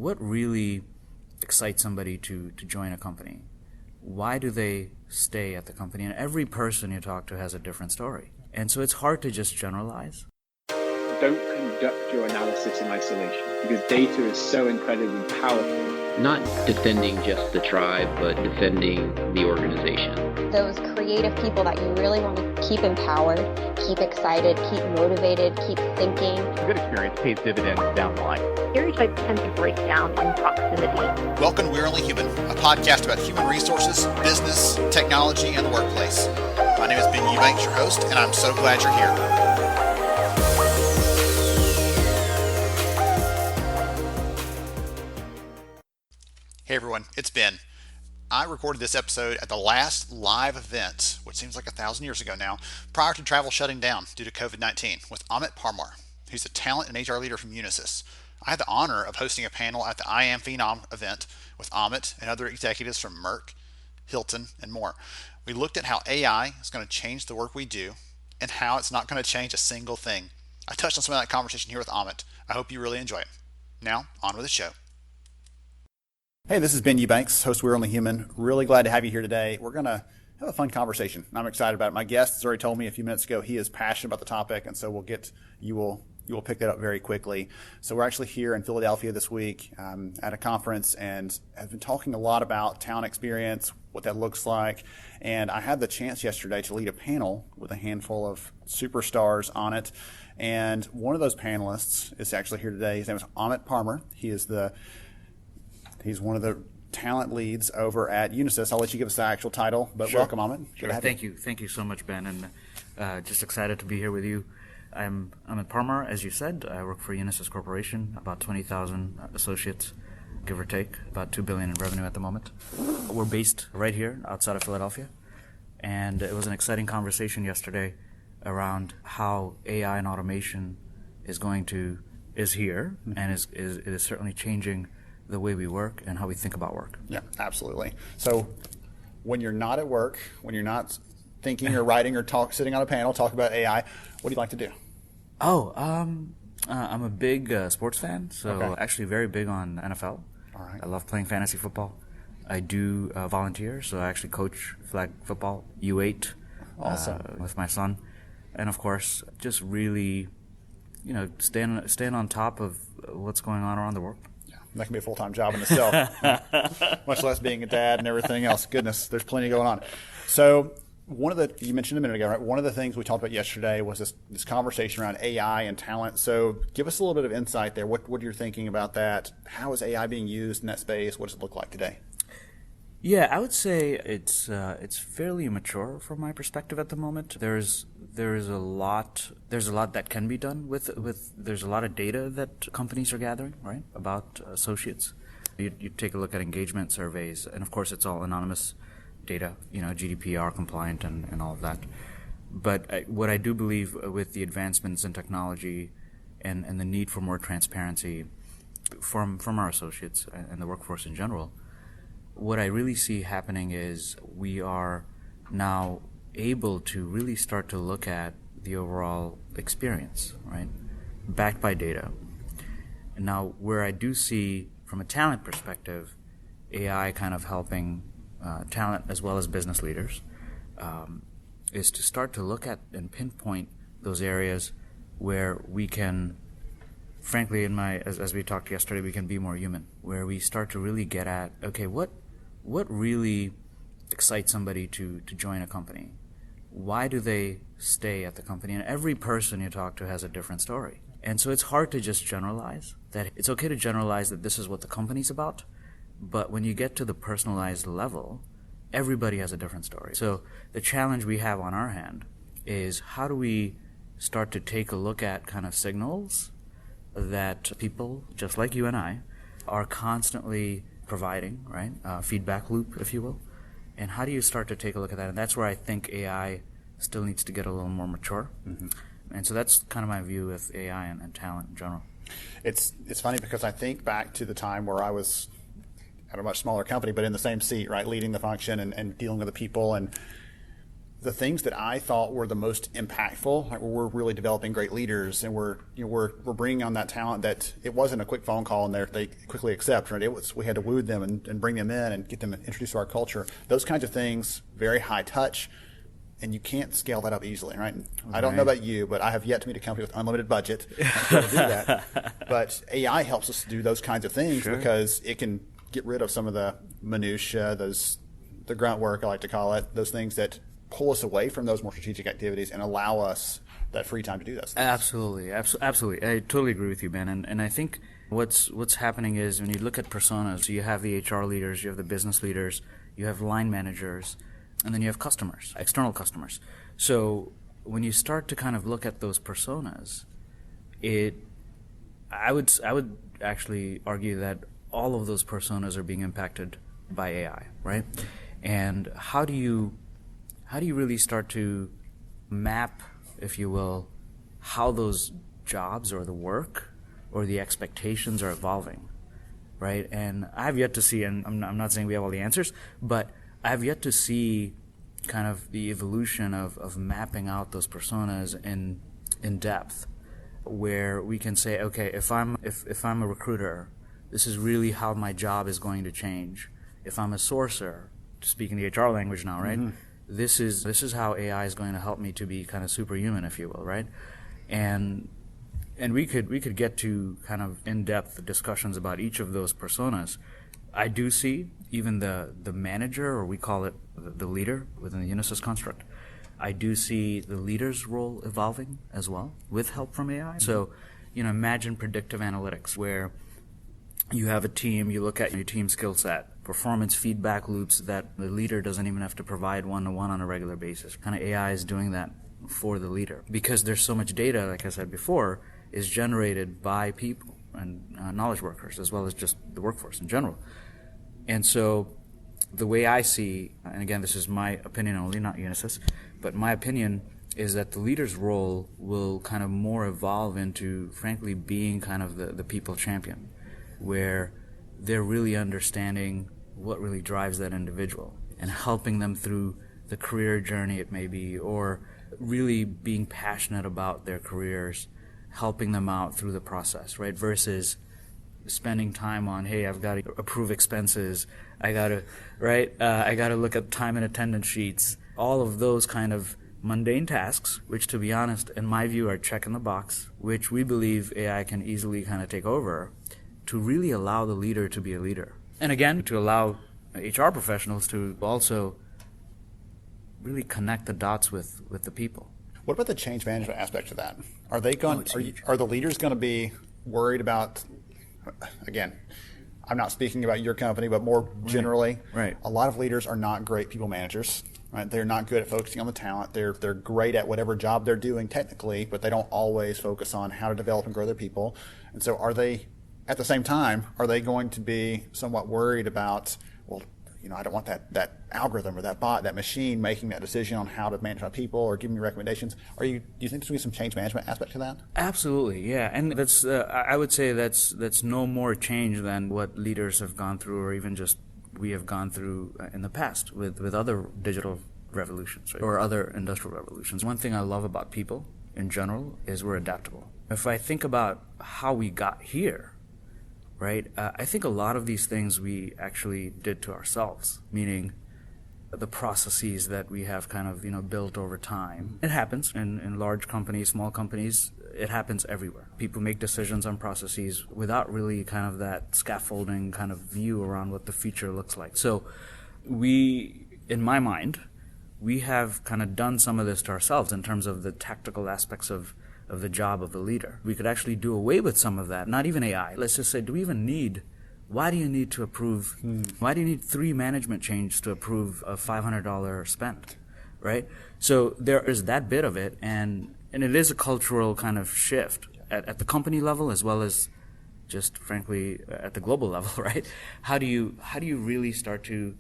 what really excites somebody to join a company? Why do they stay at the company? And every person you talk to has a different story. And so it's hard to just generalize. Don't conduct your analysis in isolation because data is so incredibly powerful. Not defending just the tribe, but defending the organization. Those creative people that you really want to keep empowered, keep excited, keep motivated, keep thinking. A good experience pays dividends down the line. Stereotypes tend to break down in proximity. Welcome to We're Only Human, a podcast about human resources, business, technology, and the workplace. My name is Ben Eubanks, your host, and I'm so glad you're here. Hey everyone, it's Ben. I recorded this episode at the last live event, which seems like 1,000 years ago now, prior to travel shutting down due to COVID-19, with Amit Parmar, who's a talent and HR leader from Unisys. I had the honor of hosting a panel at the IAMPHENOM event with Amit and other executives from Merck, Hilton, and more. We looked at how AI is going to change the work we do and how it's not going to change a single thing. I touched on some of that conversation here with Amit. I hope you really enjoy it. Now, on with the show. Hey, this is Ben Eubanks, host of We're Only Human. Really glad to have you here today. We're going to have a fun conversation. I'm excited about it. My guest has already told me a few minutes ago he is passionate about the topic, and so you will pick that up very quickly. So we're actually here in Philadelphia this week at a conference and have been talking a lot about talent experience, what that looks like. And I had the chance yesterday to lead a panel with a handful of superstars on it. And one of those panelists is actually here today. His name is Amit Parmar. He's one of the talent leads over at Unisys. I'll let you give us the actual title, but Sure. Welcome, Amit. Sure. Thank you. Thank you so much, Ben, and just excited to be here with you. I'm Amit Parmar, as you said. I work for Unisys Corporation, about 20,000 associates, give or take, about $2 billion in revenue at the moment. We're based right here outside of Philadelphia, and it was an exciting conversation yesterday around how AI and automation is here, and it is certainly changing the way we work and how we think about work. Yeah, absolutely. So when you're not at work, when you're not thinking or writing or sitting on a panel talking about AI, what do you like to do? I'm a big sports fan, so Okay. Actually very big on NFL. All right. I love playing fantasy football. I do volunteer, so I actually coach flag football, U8, Awesome. with my son. And of course, just really, staying on top of what's going on around the world. That can be a full-time job in itself, much less being a dad and everything else. Goodness, there's plenty going on. So you mentioned a minute ago, right? One of the things we talked about yesterday was this conversation around AI and talent. So give us a little bit of insight there. What you're thinking about that? How is AI being used in that space? What does it look like today? Yeah, I would say it's fairly immature from my perspective at the moment. There's a lot that can be done with there's a lot of data that companies are gathering, right, about associates. You take a look at engagement surveys, and of course it's all anonymous data, GDPR compliant and all of that. But what I do believe with the advancements in technology and the need for more transparency from our associates and the workforce in general, what I really see happening is we are now able to really start to look at the overall experience, right, backed by data. And now where I do see, from a talent perspective, AI kind of helping talent as well as business leaders, is to start to look at and pinpoint those areas where we can, frankly, as we talked yesterday, we can be more human, where we start to really get at, okay, what really excites somebody to join a company? Why do they stay at the company? And every person you talk to has a different story. And so it's hard to just generalize that. It's okay to generalize that this is what the company's about, but when you get to the personalized level, everybody has a different story. So the challenge we have on our hand is how do we start to take a look at kind of signals that people, just like you and I, are constantly providing, right? Feedback loop, if you will. And how do you start to take a look at that? And that's where I think AI still needs to get a little more mature. Mm-hmm. And so that's kind of my view with AI and talent in general. It's funny because I think back to the time where I was at a much smaller company, but in the same seat, right, leading the function and dealing with the people. And the things that I thought were the most impactful, like we're really developing great leaders, and we're bringing on that talent that it wasn't a quick phone call and they quickly accept, right? We had to woo them and bring them in and get them introduced to our culture. Those kinds of things, very high touch, and you can't scale that up easily, right? I don't know about you, but I have yet to meet a company with unlimited budget to do that. But AI helps us to do those kinds of things because it can get rid of some of the minutia, the grunt work, I like to call it, those things that pull us away from those more strategic activities and allow us that free time to do those things. Absolutely. I totally agree with you, Ben. And I think what's happening is when you look at personas, you have the HR leaders, you have the business leaders, you have line managers, and then you have customers, external customers. So when you start to kind of look at those personas, I would actually argue that all of those personas are being impacted by AI, right? And how do you really start to map, if you will, how those jobs or the work or the expectations are evolving, right? And I have yet to see, and I'm not saying we have all the answers, but I have yet to see kind of the evolution of mapping out those personas in depth, where we can say, okay, if I'm a recruiter, this is really how my job is going to change. If I'm a sourcer, speaking the HR language now, right? Mm-hmm. This is how AI is going to help me to be kind of superhuman, if you will, right? And we could get to kind of in-depth discussions about each of those personas. I do see even the manager, or we call it the leader within the Unisys construct. I do see the leader's role evolving as well with help from AI. Mm-hmm. So, imagine predictive analytics where you have a team, you look at your team skill set, performance feedback loops that the leader doesn't even have to provide one-to-one on a regular basis. Kind of AI is doing that for the leader. Because there's so much data, like I said before, is generated by people and knowledge workers, as well as just the workforce in general. And so the way I see, and again, this is my opinion only, not Unisys, but my opinion is that the leader's role will kind of more evolve into, frankly, being kind of the people champion, where they're really understanding what really drives that individual and helping them through the career journey it may be, or really being passionate about their careers, helping them out through the process, right? Versus spending time on, hey, I've got to approve expenses, I got to look at time and attendance sheets, all of those kind of mundane tasks, which to be honest, in my view, are check in the box, which we believe AI can easily kind of take over, to really allow the leader to be a leader. And again, to allow HR professionals to also really connect the dots with the people. What about the change management aspect of that? Are the leaders going to be worried about, again, I'm not speaking about your company, but more generally, right. A lot of leaders are not great people managers. Right? They're not good at focusing on the talent. They're great at whatever job they're doing technically, but they don't always focus on how to develop and grow their people. And so at the same time, are they going to be somewhat worried about, well, I don't want that algorithm or that bot, that machine making that decision on how to manage my people or giving me recommendations? Do you think there's going to be some change management aspect to that? Absolutely, yeah. And that's I would say that's no more change than what leaders have gone through, or even just we have gone through in the past with other digital revolutions, right? Or other industrial revolutions. One thing I love about people in general is we're adaptable. If I think about how we got here, right? I think a lot of these things we actually did to ourselves, meaning the processes that we have kind of, built over time. It happens in large companies, small companies. It happens everywhere. People make decisions on processes without really kind of that scaffolding kind of view around what the future looks like. So in my mind, we have kind of done some of this to ourselves in terms of the tactical aspects of the job of the leader. We could actually do away with some of that, not even AI. Let's just say, why do you need to approve, why do you need 3 management changes to approve a $500 spend, right? So there is that bit of it, and it is a cultural kind of shift at the company level as well as just frankly at the global level, right? How do you really start to,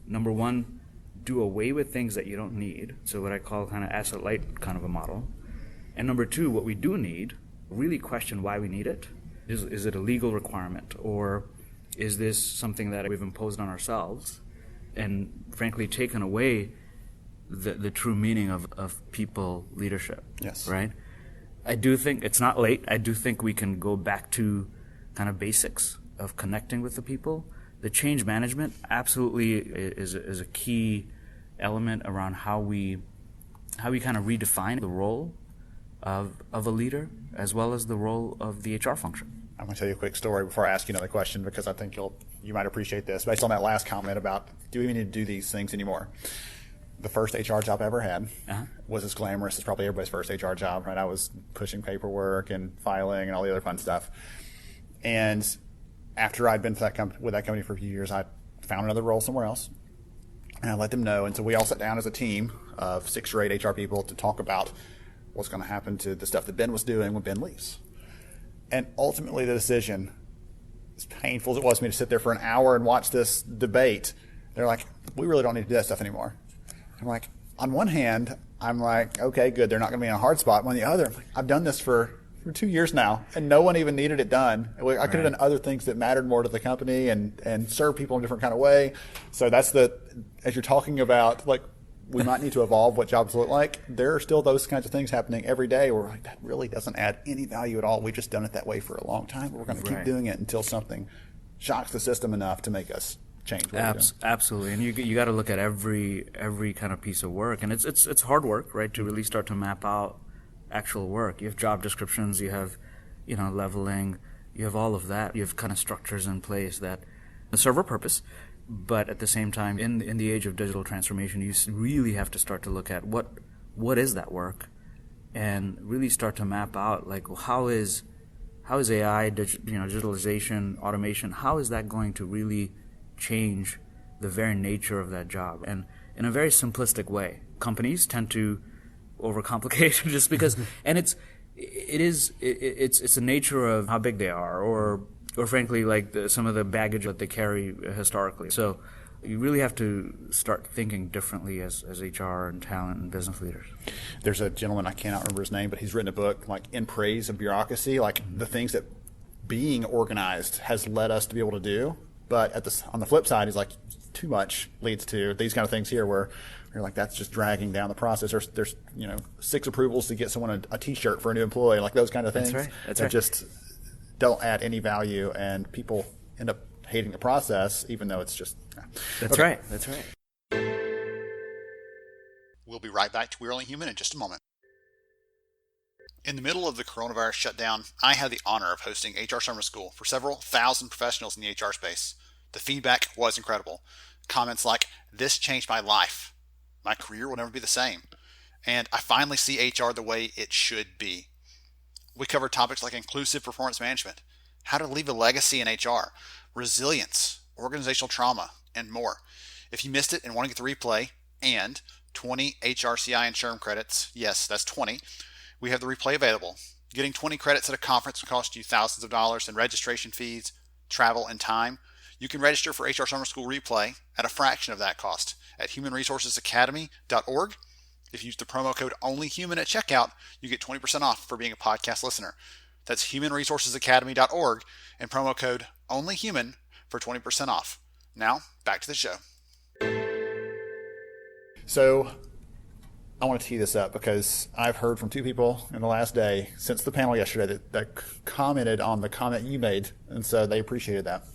number one, do away with things that you don't need, so what I call kind of asset light kind of a model. And number two, what we do need, really question why we need it. Is it a legal requirement, or is this something that we've imposed on ourselves and frankly taken away the true meaning of people leadership. Yes. Right? I do think it's not late. I do think we can go back to kind of basics of connecting with the people. The change management absolutely is a key element around how we kind of redefine the role of a leader as well as the role of the HR function. I'm going to tell you a quick story before I ask you another question, because I think you might appreciate this based on that last comment about, do we even need to do these things anymore? The first HR job I ever had was as glamorous as probably everybody's first HR job, right? I was pushing paperwork and filing and all the other fun stuff. And after I'd been with that company for a few years, I found another role somewhere else, and I let them know. And so we all sat down as a team of 6 or 8 HR people to talk about what's going to happen to the stuff that Ben was doing when Ben leaves. And ultimately, the decision, as painful as it was for me to sit there for an hour and watch this debate, they're like, we really don't need to do that stuff anymore. I'm like, on one hand, I'm like, okay, good, they're not going to be in a hard spot. On the other, I'm like, I've done this for 2 years now, and no one even needed it done. I could have done other things that mattered more to the company and serve people in a different kind of way. So that's as you're talking about, like, we might need to evolve what jobs look like. There are still those kinds of things happening every day where we're like, that really doesn't add any value at all. We've just done it that way for a long time. We're going to keep doing it until something shocks the system enough to make us change what we're doing. Absolutely, and you got to look at every kind of piece of work, and it's hard work, right? To really start to map out actual work. You have job descriptions, you have leveling, you have all of that. You have kind of structures in place that serve a purpose. But at the same time, in the age of digital transformation, you really have to start to look at what is that work, and really start to map out, like, how is AI, digitalization, automation, how is that going to really change the very nature of that job? And in a very simplistic way, companies tend to overcomplicate just because, and it's the nature of how big they are, or frankly, like some of the baggage that they carry historically. So you really have to start thinking differently as HR and talent and business leaders. There's a gentleman, I cannot remember his name, but he's written a book like in praise of bureaucracy, like the things that being organized has led us to be able to do. But on the flip side, he's like, too much leads to these kind of things here where you're like, that's just dragging down the process. There's 6 approvals to get someone a T-shirt for a new employee, like those kind of things. That's right. Just don't add any value, and people end up hating the process, even though it's just. That's right. We'll be right back to We're Only Human in just a moment. In the middle of the coronavirus shutdown, I had the honor of hosting HR Summer School for several thousand professionals in the HR space. The feedback was incredible. Comments like, "This changed my life. My career will never be the same. And I finally see HR the way it should be." We covered topics like inclusive performance management, how to leave a legacy in HR, resilience, organizational trauma, and more. If you missed it and want to get the replay, and 20 HRCI and SHRM credits, yes, that's 20, we have the replay available. Getting 20 credits at a conference will cost you thousands of dollars in registration fees, travel, and time. You can register for HR Summer School Replay at a fraction of that cost at humanresourcesacademy.org. If you use the promo code ONLYHUMAN at checkout, you get 20% off for being a podcast listener. That's humanresourcesacademy.org and promo code ONLYHUMAN for 20% off. Now, back to the show. So I want to tee this up because I've heard from 2 people in the last day since the panel yesterday that commented on the comment you made, and so they appreciated that.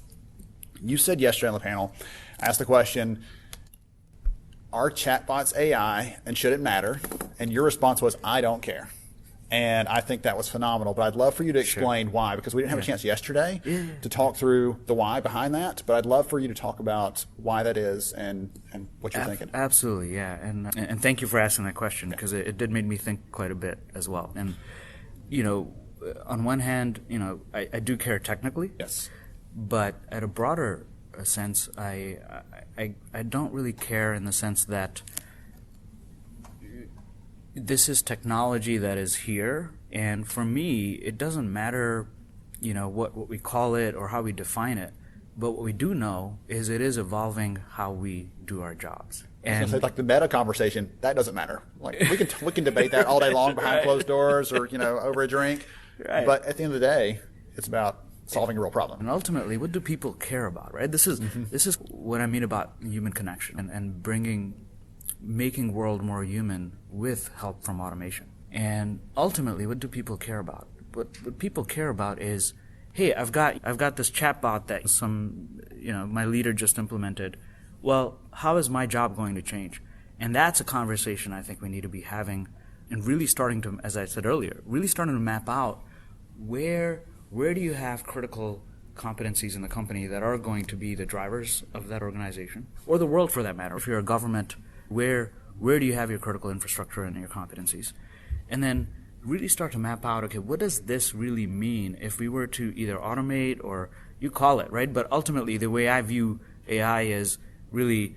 You said yesterday on the panel, asked the question, are chatbots AI and should it matter? And your response was, I don't care. And I think that was phenomenal, but I'd love for you to explain why, because we didn't have a chance yesterday to talk through the why behind that, but I'd love for you to talk about why that is and what you're thinking. Absolutely, yeah. And thank you for asking that question, because it did make me think quite a bit as well. And, on one hand, I do care technically. Yes. But at a broader sense, I don't really care in the sense that this is technology that is here, and for me, it doesn't matter, what we call it or how we define it. But what we do know is it is evolving how we do our jobs. And like the meta conversation, that doesn't matter. Like we can debate that all day long behind closed doors or over a drink. Right. But at the end of the day, it's about solving a real problem. And ultimately, what do people care about, right? This is what I mean about human connection and bringing making world more human with help from automation. And ultimately, what do people care about? What people care about is, hey, I've got this chatbot that my leader just implemented. Well, how is my job going to change? And that's a conversation I think we need to be having, and really starting to, as I said earlier, really starting to map out where do you have critical competencies in the company that are going to be the drivers of that organization, or the world for that matter. If you're a government, where do you have your critical infrastructure and your competencies? And then really start to map out, okay, what does this really mean if we were to either automate, or you call it, right? But ultimately, the way I view AI is really,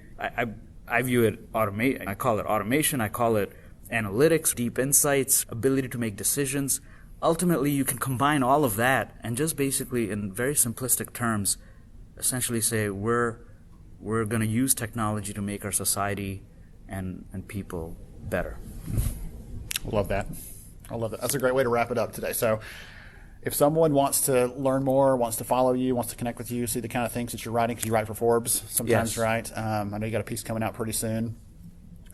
I view it automate. I call it automation. I call it analytics, deep insights, ability to make decisions. Ultimately, you can combine all of that and just basically, in very simplistic terms, essentially say we're going to use technology to make our society and people better. Love that. I love it. That's a great way to wrap it up today. So if someone wants to learn more, wants to follow you, wants to connect with you, see the kind of things that you're writing, because you write for Forbes sometimes, yes. Right? I know you got a piece coming out pretty soon.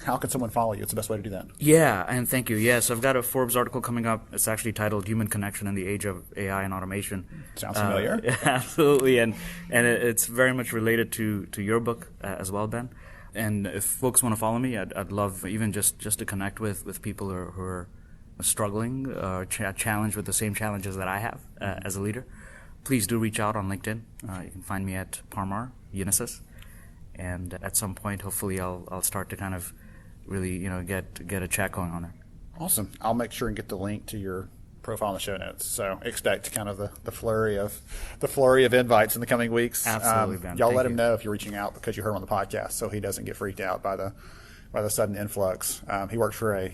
How can someone follow you? What's the best way to do that? Yeah, and thank you. Yes, I've got a Forbes article coming up. It's actually titled "Human Connection in the Age of AI and Automation." Sounds familiar. Absolutely, and it's very much related to your book as well, Ben. And if folks want to follow me, I'd love even just to connect with people who are struggling or challenged with the same challenges that I have as a leader. Please do reach out on LinkedIn. You can find me at Parmar, Unisys. And at some point, hopefully, I'll start to kind of really, get a chat going on there. Awesome. I'll make sure and get the link to your profile in the show notes. So expect kind of the flurry of invites in the coming weeks. Absolutely, Ben. Y'all Thank let him you. know if you're reaching out because you heard him on the podcast, so he doesn't get freaked out by the sudden influx. He works for a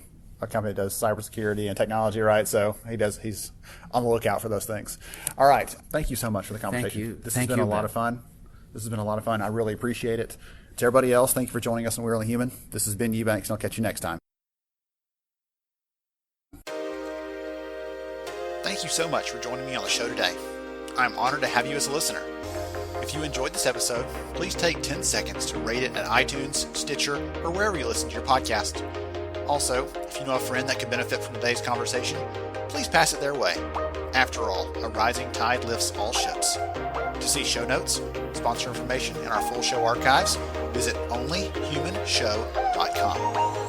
company that does cybersecurity and technology, right? So he's on the lookout for those things. All right. Thank you so much for the conversation. Thank you. This Thank has been you, a lot Ben. of fun. This has been a lot of fun. I really appreciate it. To everybody else, thank you for joining us on We're Only Human. This has been Eubanks, and I'll catch you next time. Thank you so much for joining me on the show today. I'm honored to have you as a listener. If you enjoyed this episode, please take 10 seconds to rate it at iTunes, Stitcher, or wherever you listen to your podcast. Also, if you know a friend that could benefit from today's conversation, please pass it their way. After all, a rising tide lifts all ships. To see show notes, sponsor information, and our full show archives, visit onlyhumanshow.com.